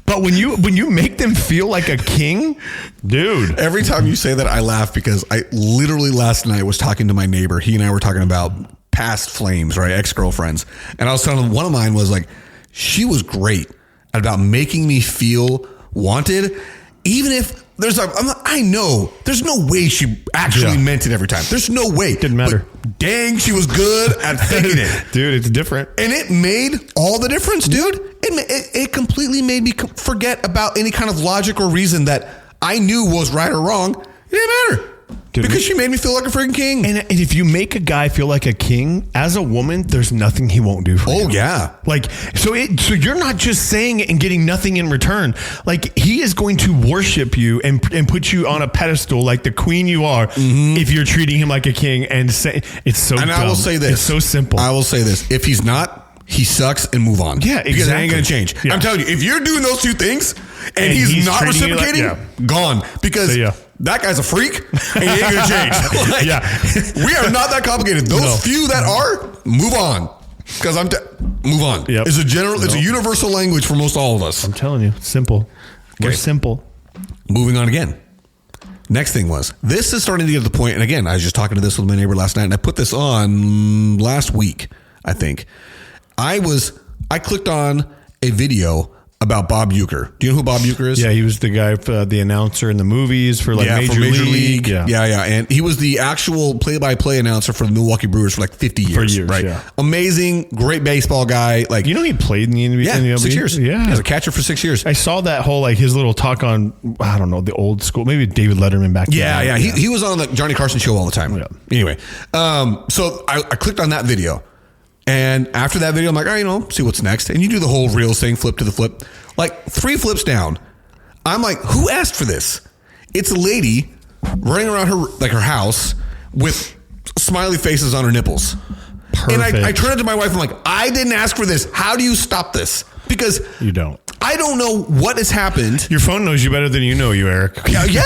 But when you make them feel like a king, dude. Every time you say that, I laugh, because I literally last night was talking to my neighbor. He and I were talking about past flames, right? Ex-girlfriends. And I was telling him, one of mine was like, she was great about making me feel wanted, even if I know there's no way she actually meant it every time. There's no way. Didn't matter. But dang, she was good at faking it. Dude, it's different. And it made all the difference, dude. It completely made me forget about any kind of logic or reason that I knew was right or wrong. It didn't matter. Dude, because she made me feel like a freaking king. And if you make a guy feel like a king, as a woman, there's nothing he won't do for you. Oh, yeah. Like, so you're not just saying it and getting nothing in return. Like, he is going to worship you and put you on a pedestal like the queen you are, if you're treating him like a king. And say it's so dumb. I will say this. It's so simple. I will say this. If he's not, he sucks, and move on. Yeah, exactly. Because it ain't going to change. Yeah. I'm telling you, if you're doing those two things and he's not reciprocating, gone. Because that guy's a freak, and he ain't going to change. We are not that complicated. Those few that are, move on. Because move on. Yep. It's a universal language for most all of us. I'm telling you, simple. We're simple. Moving on again. Next thing was, this is starting to get to the point, and again, I was just talking to this with my neighbor last night, and I put this on last week, I think. I clicked on a video about Bob Uecker. Do you know who Bob Uecker is? Yeah, he was the guy, the announcer in the movies for Major League. Yeah. And he was the actual play-by-play announcer for the Milwaukee Brewers for like 50 years. Right? Yeah. Amazing, great baseball guy. Like, you know, he played in the NBA. Yeah, 6 years. Yeah. He was a catcher for 6 years. I saw that whole, like, his little talk on, I don't know, the old school, maybe David Letterman back then. Yeah. He was on the Johnny Carson show all the time. Yeah. Anyway, so I clicked on that video. And after that video, I'm like, all right, see what's next. And you do the whole Reels thing, flip to the flip. Like 3 flips down, I'm like, who asked for this? It's a lady running around her house with smiley faces on her nipples. Perfect. And I turn it to my wife. I'm like, I didn't ask for this. How do you stop this? Because you don't. I don't know what has happened. Your phone knows you better than you know you, Eric. Yeah, dude.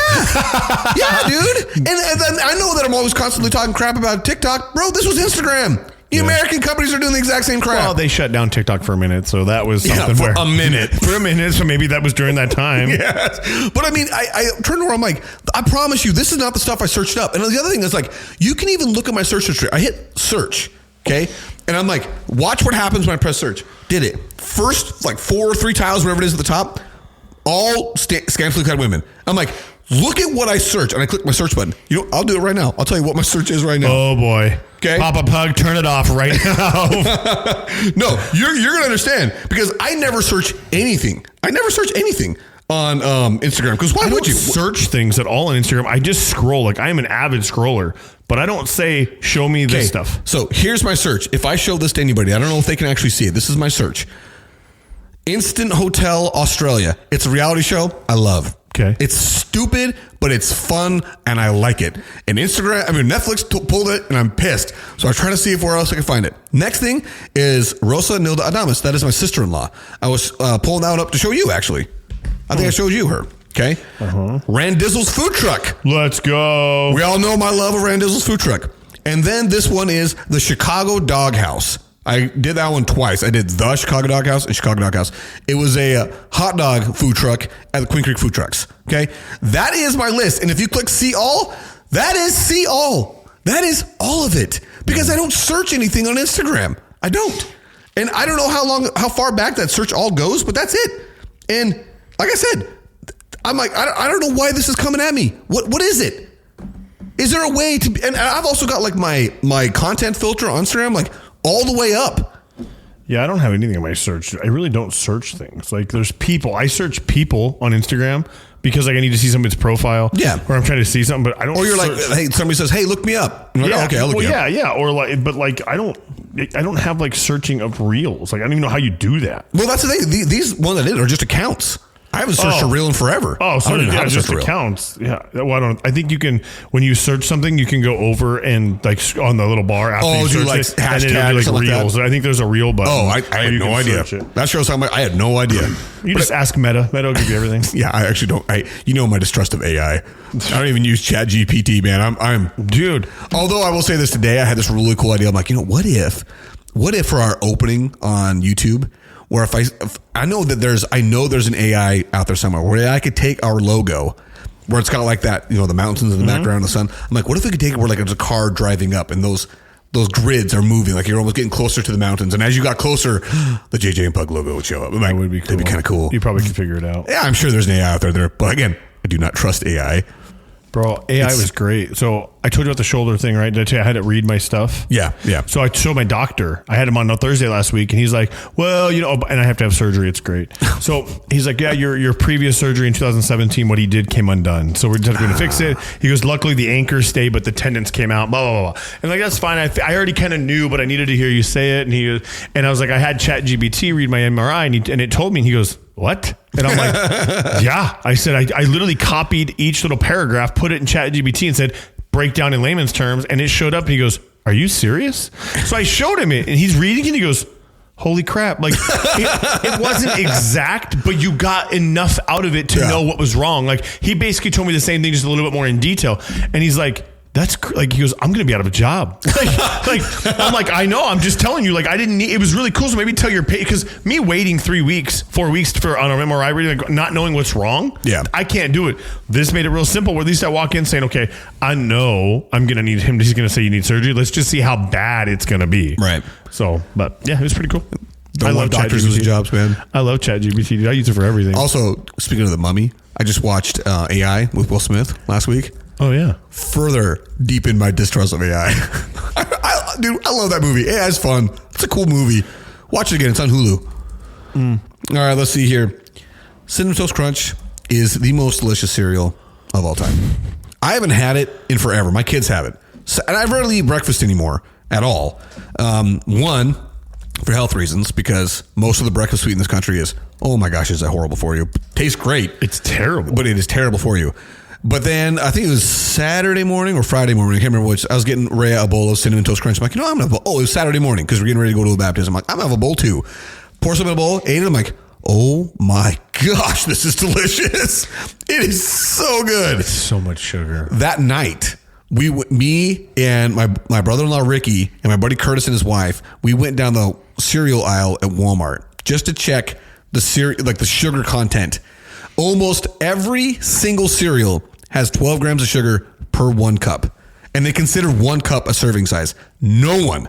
And then I know that I'm always constantly talking crap about TikTok. Bro, this was Instagram. The American companies are doing the exact same crap. Well, they shut down TikTok for a minute, so that was something. For a minute, so maybe that was during that time. Yes, but I mean, I turned around. I'm like, I promise you, this is not the stuff I searched up. And the other thing is, like, you can even look at my search history. I hit search, okay, and I'm like, watch what happens when I press search. Did it first, like 4 or 3 tiles, whatever it is at the top, all scantily clad women. I'm like, look at what I search, and I click my search button. I'll do it right now. I'll tell you what my search is right now. Oh boy. Okay. Papa Pug, turn it off right now. No, you're going to understand, because I never search anything. I never search anything on Instagram, because why would you search things at all on Instagram? I just scroll. Like, I'm an avid scroller, but I don't say, show me this stuff. So here's my search. If I show this to anybody, I don't know if they can actually see it. This is my search. Instant Hotel Australia. It's a reality show I love. Okay. It's stupid, but it's fun and I like it. And Netflix pulled it and I'm pissed. So I try to see where else I can find it. Next thing is Rosa Nilda Adamus. That is my sister-in-law. I was pulling that one up to show you, actually. I think I showed you her. Okay. Randizzle's food truck. Let's go. We all know my love of Randizzle's food truck. And then this one is the Chicago Dog House. I did that one twice. I did the Chicago Dog House and Chicago Dog House. It was a hot dog food truck at the Queen Creek Food Trucks. Okay. That is my list. And if you click see all, that is see all. That is all of it. Because I don't search anything on Instagram. I don't. And I don't know how far back that search all goes, but that's it. And like I said, I'm like, I don't know why this is coming at me. What is it? Is there a way to, and I've also got like my content filter on Instagram, like all the way up. Yeah, I don't have anything in my search. I really don't search things. Like there's people. I search people on Instagram because like I need to see somebody's profile. Yeah. Or I'm trying to see something, but I don't. Or you're like, hey, somebody says, hey, look me up. I'm like, yeah. Oh, okay, I'll look you up. Yeah. Or like, but like I don't have like searching of reels. Like I don't even know how you do that. Well, that's the thing. These ones I did are just accounts. I haven't searched a reel in forever. Oh, so yeah, just accounts. Yeah. Well, I think you can, when you search something, you can go over and like on the little bar after you search it, hashtag and then it'll be like reels. Like I think there's a reel button. Oh, I had no idea. That shows how much I had no idea. You just ask Meta. Meta will give you everything. Yeah, I actually don't. You know my distrust of AI. I don't even use Chat GPT, man. I'm dude. Although I will say this today, I had this really cool idea. I'm like, what if for our opening on YouTube, where if I know that there's an AI out there somewhere where I could take our logo, where it's got like that, the mountains in the background, the sun. I'm like, what if we could take it where like there's a car driving up and those grids are moving, like you're almost getting closer to the mountains, and as you got closer, the JJ and Pug logo would show up. That would be cool. That'd be kind of cool. You probably could figure it out. Yeah, I'm sure there's an AI out there. But again, I do not trust AI. Bro, AI was great. So I told you about the shoulder thing, right? Did I tell you I had to read my stuff? Yeah. So I showed my doctor. I had him on Thursday last week, and he's like, well, and I have to have surgery. It's great. So he's like, yeah, your previous surgery in 2017, what he did came undone. So we're just going to fix it. He goes, luckily the anchors stayed, but the tendons came out, blah, blah, blah. And like, that's fine. I already kind of knew, but I needed to hear you say it. And I was like, I had ChatGPT read my MRI, and it told me, and he goes, what? And I'm like, yeah. I said, I literally copied each little paragraph, put it in ChatGPT and said, break down in layman's terms. And it showed up and he goes, are you serious? So I showed him it and he's reading it and he goes, holy crap. Like it wasn't exact, but you got enough out of it to know what was wrong. Like he basically told me the same thing, just a little bit more in detail. And he's like, he goes, I'm going to be out of a job. I'm like, I know, I'm just telling you, like, I didn't need, it was really cool. So maybe tell your patient, because me waiting 4 weeks on an MRI reading, like, not knowing what's wrong. Yeah. I can't do it. This made it real simple where at least I walk in saying, okay, I know I'm going to need him. He's going to say you need surgery. Let's just see how bad it's going to be. Right. So, but yeah, it was pretty cool. I love doctors losing jobs, man. I love ChatGPT, dude. I use it for everything. Also, speaking of The Mummy, I just watched AI with Will Smith last week. Oh, yeah. Further deepen my distrust of AI. Dude, I love that movie. AI is fun. It's a cool movie. Watch it again. It's on Hulu. All right, let's see here. Cinnamon Toast Crunch is the most delicious cereal of all time. I haven't had it in forever. My kids have it. So, and I rarely eat breakfast anymore at all. One, for health reasons, because most of the breakfast sweet in this country is, oh my gosh, is that horrible for you? Tastes great. It's terrible. But it is terrible for you. But then I think it was Saturday morning or Friday morning. I can't remember which. I was getting Rhea a bowl of Cinnamon Toast Crunch. I'm like, I'm going to have a bowl. Oh, it was Saturday morning because we're getting ready to go to the baptism. I'm like, I'm going to have a bowl too. Pour some in a bowl, ate it. I'm like, oh my gosh, this is delicious. It is so good. It's so much sugar. That night, me and my brother-in-law Ricky and my buddy Curtis and his wife, we went down the cereal aisle at Walmart just to check the sugar content. Almost every single cereal has 12 grams of sugar per 1 cup. And they consider 1 cup a serving size. No one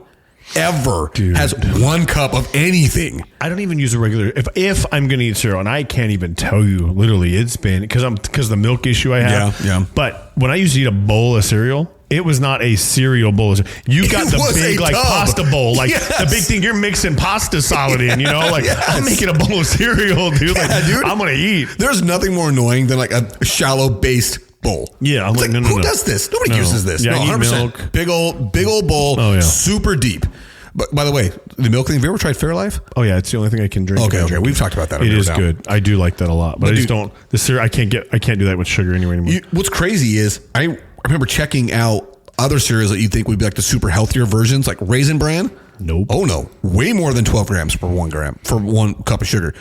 ever has 1 cup of anything. I don't even use a regular. If I'm going to eat cereal, and I can't even tell you, literally, it's been because of the milk issue I have. Yeah. But when I used to eat a bowl of cereal, it was not a cereal bowl. You got the big like pasta bowl, like the big thing. You're mixing pasta solid in, like I'm making a bowl of cereal, dude. Dude, I'm gonna eat. There's nothing more annoying than like a shallow based bowl. Yeah, I'm like, who does this? Nobody uses this. Yeah, no, 100%. Milk. Big old bowl, super deep. But by the way, the milk thing, have you ever tried Fairlife? Oh yeah, it's the only thing I can drink. Okay. We've talked about that. It is good. I do like that a lot, but I just don't. The cereal, I can't do that with sugar anymore. What's crazy is I remember checking out other cereals that you'd think would be like the super healthier versions, like Raisin Bran. Nope. Oh no, way more than 12 grams for 1 gram for 1 cup of sugar.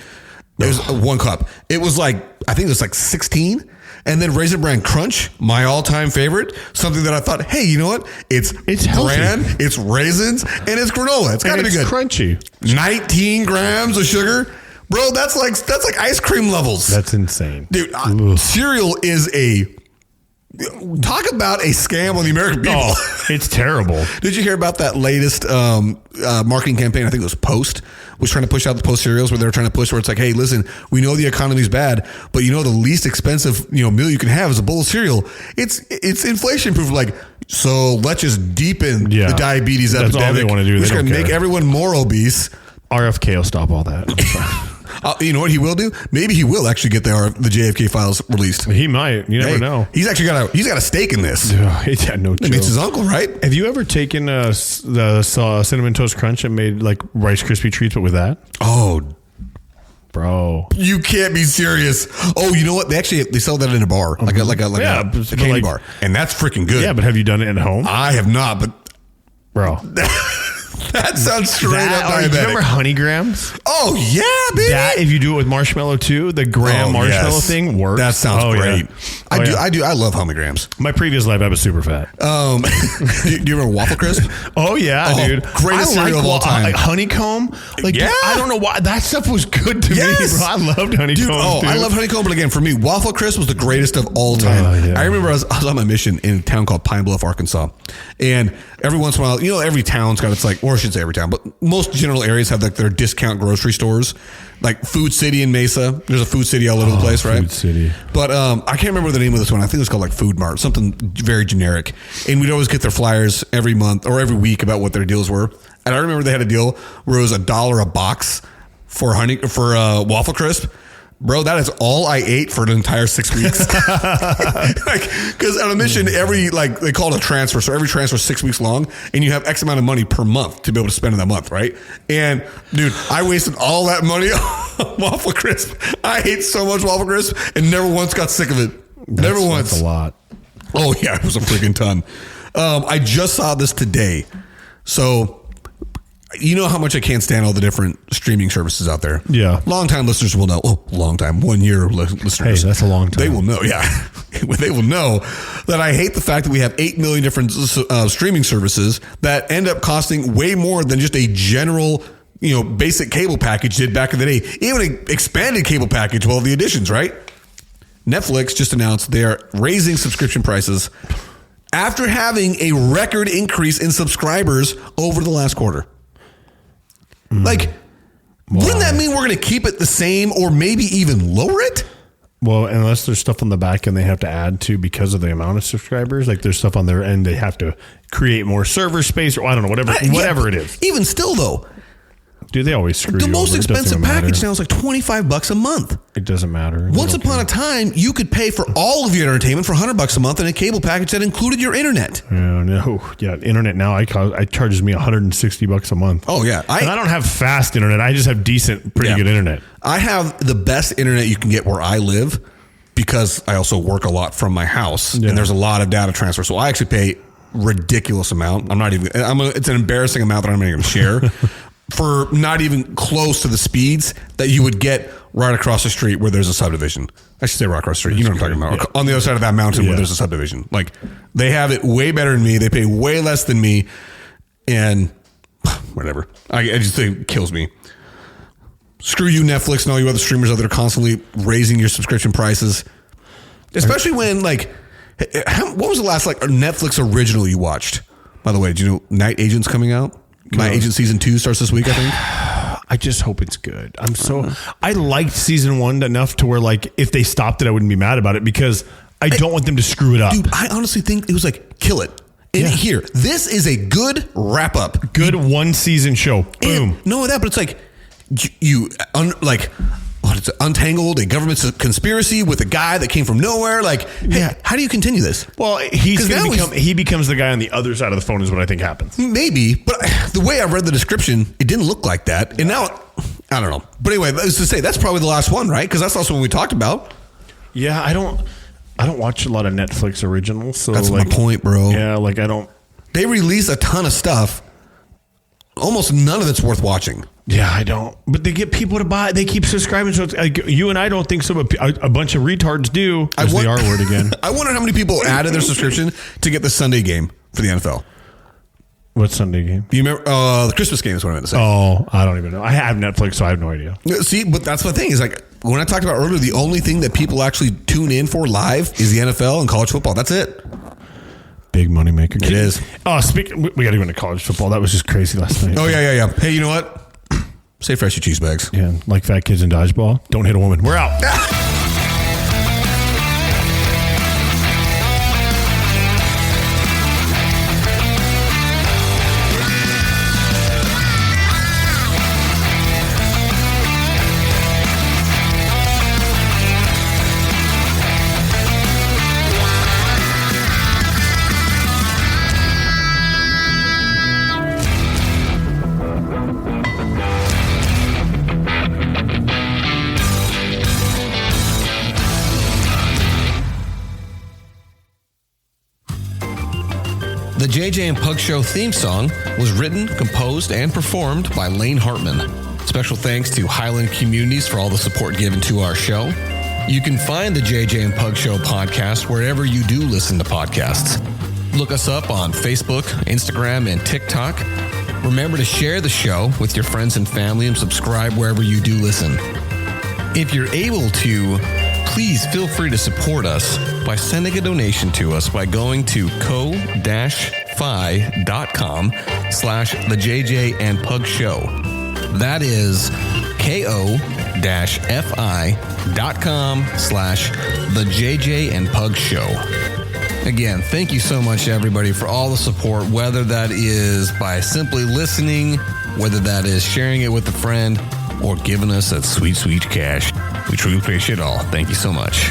It was 1 cup. It was like, I think it was like 16. And then Raisin Bran Crunch, my all-time favorite. Something that I thought, hey, you know what? It's healthy. bran, it's raisins, and it's granola. It's got to be good. Crunchy. 19 grams of sugar, bro. That's like ice cream levels. That's insane, dude. Cereal is talk about a scam on the American people. Oh, it's terrible. Did you hear about that latest marketing campaign? I think it was Post was trying to push out the Post cereals where they're trying to push where it's like, hey, listen, we know the economy's bad, but the least expensive meal you can have is a bowl of cereal. It's inflation proof. Like, so let's just deepen the diabetes epidemic. That's all they want to do. We're just going to make everyone more obese. RFK will stop all that. You know what he will do? Maybe he will actually get the JFK files released. He might. You never know. He's actually got a stake in this. He's had no. It's his uncle, right? Have you ever taken the Cinnamon Toast Crunch and made like Rice Krispie treats, but with that? Oh, bro, you can't be serious. Oh, you know what? They sell that in a bar, like a candy bar, and that's freaking good. Yeah, but have you done it at home? I have not, but bro. That sounds straight up diabetic. You remember Honey Grams? Oh, yeah, baby. That, if you do it with marshmallow too, the graham marshmallow thing works. That sounds great. Yeah. I love Honey Grams. My previous life, I was super fat. Do you remember Waffle Crisp? Oh, yeah, dude. Greatest cereal of all time. Like honeycomb. Like, yeah. I don't know why. That stuff was good to me, bro. I loved honeycomb. Dude, I love honeycomb, but again, for me, Waffle Crisp was the greatest of all time. I remember I was on my mission in a town called Pine Bluff, Arkansas. And every once in a while, every town's got its like, or I should say every town, but most general areas have like their discount grocery stores, like Food City in Mesa. There's a Food City all over the place, right? Food City. But I can't remember the name of this one. I think it was called like Food Mart, something very generic. And we'd always get their flyers every month or every week about what their deals were. And I remember they had a deal where it was $1 a box for Waffle Crisp. Bro, that is all I ate for an entire 6 weeks. Because on a mission, they call it a transfer. So every transfer is 6 weeks long, and you have X amount of money per month to be able to spend in that month, right? And dude, I wasted all that money on Waffle Crisp. I ate so much Waffle Crisp and never once got sick of it. Never once. That's a lot. Oh yeah, it was a freaking ton. I just saw this today. So you know how much I can't stand all the different streaming services out there. Yeah. Long-time listeners will know. Oh, long-time. 1 year listeners. Hey, that's a long time. They will know, yeah. They will know that I hate the fact that we have 8 million different streaming services that end up costing way more than just a general, basic cable package did back in the day. Even an expanded cable package, well, the additions, right? Netflix just announced they are raising subscription prices after having a record increase in subscribers over the last quarter. Like, wouldn't that mean we're going to keep it the same or maybe even lower it? Well, unless there's stuff on the back end they have to add to because of the amount of subscribers. Like there's stuff on their end they have to create more server space or I don't know, whatever it is. Even still, though. Dude, they always screw the you most over. Expensive package now is like $25 a month. It doesn't matter. Once upon a time, you could pay for all of your entertainment for $100 a month in a cable package that included your internet. Internet now it charges me $160 a month. Oh yeah, and I don't have fast internet. I just have decent, pretty good internet. I have the best internet you can get where I live because I also work a lot from my house, and there's a lot of data transfer. So I actually pay ridiculous amount. It's an embarrassing amount that I'm not even going to share. For not even close to the speeds that you would get right across the street where there's a subdivision. I should say right across the street. You know what I'm talking about. Yeah. On the other side of that mountain where there's a subdivision. Like, they have it way better than me. They pay way less than me. And whatever. I just think it kills me. Screw you, Netflix, and all you other streamers out there constantly raising your subscription prices. Especially when, what was the last, Netflix original you watched? By the way, did you know Night Agent's coming out? Night Agent season 2 starts this week, I think. I just hope it's good. I liked season 1 enough to where if they stopped it, I wouldn't be mad about it because I don't want them to screw it up. Dude, I honestly think it was kill it. And here, this is a good wrap up. Good 1 season show. Boom. No, that, but it's untangled a government conspiracy with a guy that came from nowhere. How do you continue this? Well, he becomes the guy on the other side of the phone is what I think happens. Maybe, but the way I read the description, it didn't look like that. And now, I don't know. But anyway, as to say, that's probably the last one, right? Because that's also what we talked about. Yeah, I don't watch a lot of Netflix originals. So that's my point, bro. Yeah, like I don't. They release a ton of stuff. Almost none of it's worth watching. Yeah, I don't. But they get people to buy. They keep subscribing. So it's like, you and I don't think so, but a bunch of retards do. There's the R word again. I wonder how many people added their subscription to get the Sunday game for the NFL. What Sunday game? You remember the Christmas game is what I meant to say. Oh, I don't even know. I have Netflix, so I have no idea. See, but that's the thing is like when I talked about earlier, the only thing that people actually tune in for live is the NFL and college football. That's it. Big money maker. It is. Oh, we got to go into college football. That was just crazy last night. Oh yeah. Hey, you know what? Say fresh your cheese bags. Yeah, like fat kids in dodgeball. Don't hit a woman. We're out. The JJ and Pug Show theme song was written, composed, and performed by Lane Hartman. Special thanks to Highland Communities for all the support given to our show. You can find the JJ and Pug Show podcast wherever you do listen to podcasts. Look us up on Facebook, Instagram, and TikTok. Remember to share the show with your friends and family and subscribe wherever you do listen. If you're able to, please feel free to support us by sending a donation to us by going to ko-fi.com/the JJ and Pug Show. That is ko-fi.com/the JJ and Pug Show. Again, thank you so much, everybody, for all the support, whether that is by simply listening, whether that is sharing it with a friend, or giving us that sweet, sweet cash. We truly appreciate it all. Thank you so much.